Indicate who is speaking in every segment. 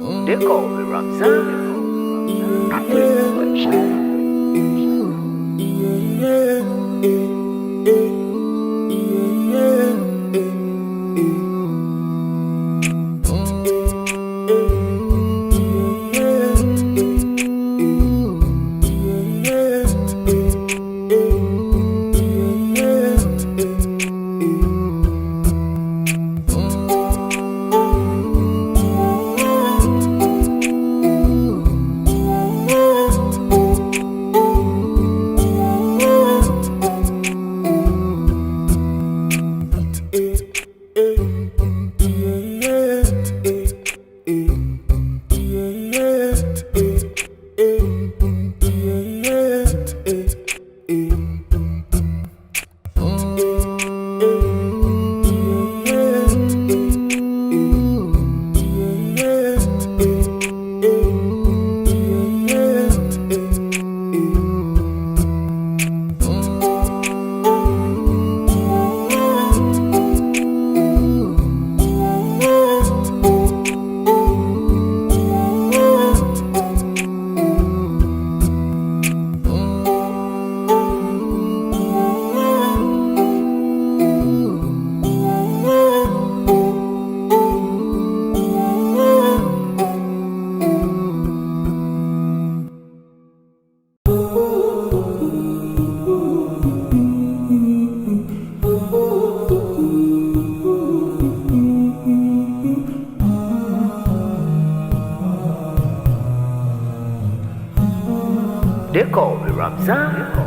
Speaker 1: They call me Ramzan. They call me Ramzan.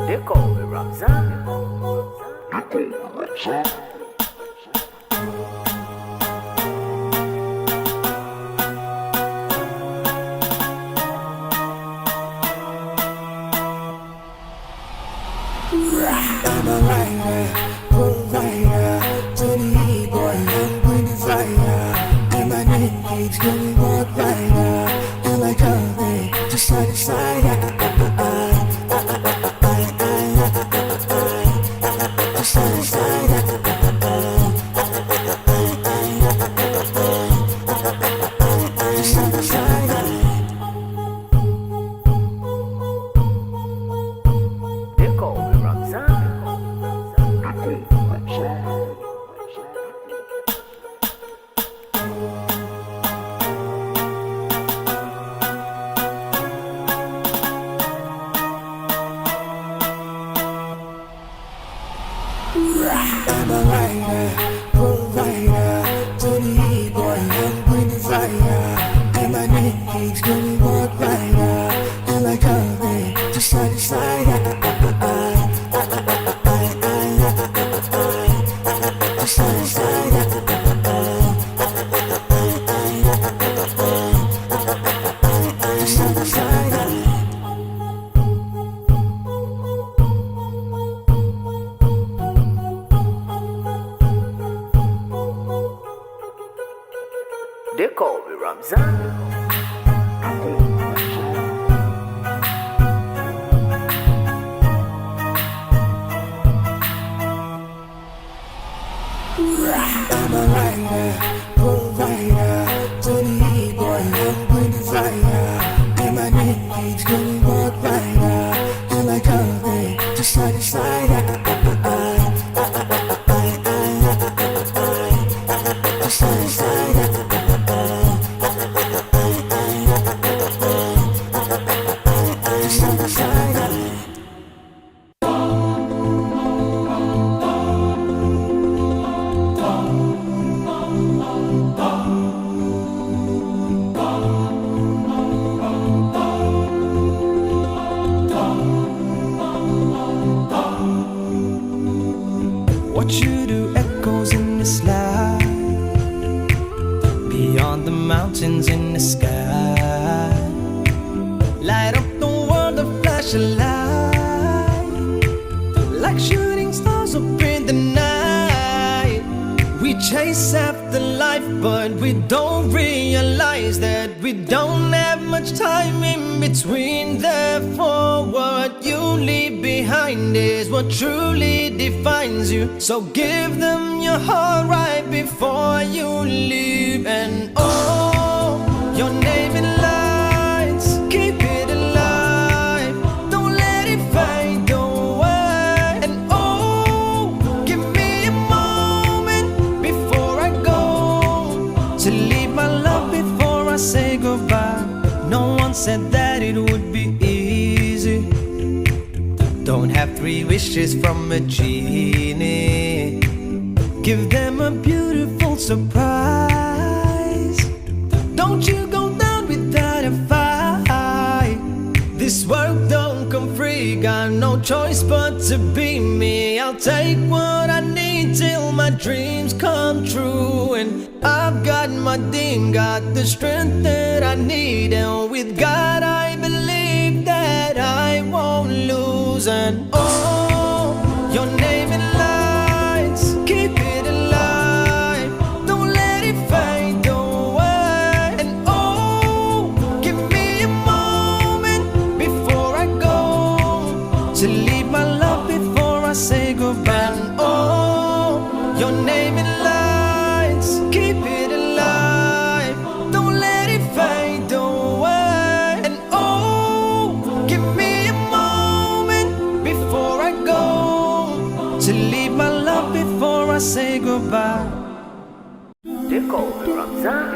Speaker 1: They call me Ramzan.
Speaker 2: I'm a writer, provider, to the boy, I'm going to fire. And my name keeps going walk rider, and I come to side to side.
Speaker 1: They call me Ramzan.
Speaker 2: I'm a writer, provider, to the boy, I'm going to fire. And my name keeps going walk rider, and I come to side to side.
Speaker 1: They call me Ramzan.
Speaker 2: I'm a writer, provider, to the boy, I'm going to fire. And my name keeps going walk rider, and I come to side to side. What you do echoes in the sky, beyond the mountains in the sky. Light up the world, a flash of light, like shooting stars up in the night. We chase after life, but we don't realize that we don't have much time in between. Therefore, what you leave behind is what truly defines you. So give them your heart right before you leave. And oh, your name in lights, keep it alive, don't let it fade away. And oh, give me a moment before I go, to leave my love before I say goodbye. No one said that it would be easy. Don't have 3 wishes from a genie. Give them a beautiful surprise. Don't you go down without a fight. This world don't come free, got no choice but to be me. I'll take what I need till my dreams come true. And I've got my dream, got the strength that I need. And with God I believe that and oh, your name in lights, keep it alive, don't let it fade away. And oh, give me a moment before I go, to leave my love before I say goodbye. And oh, your name in lights, keep it alive, don't let it fade away. And oh, give me a moment before I go, to leave my love before I say goodbye.
Speaker 1: They call me Ramzan.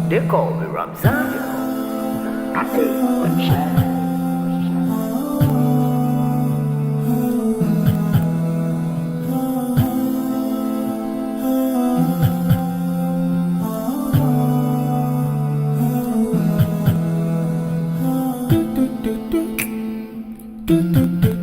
Speaker 1: They call me Ramzan.
Speaker 2: Do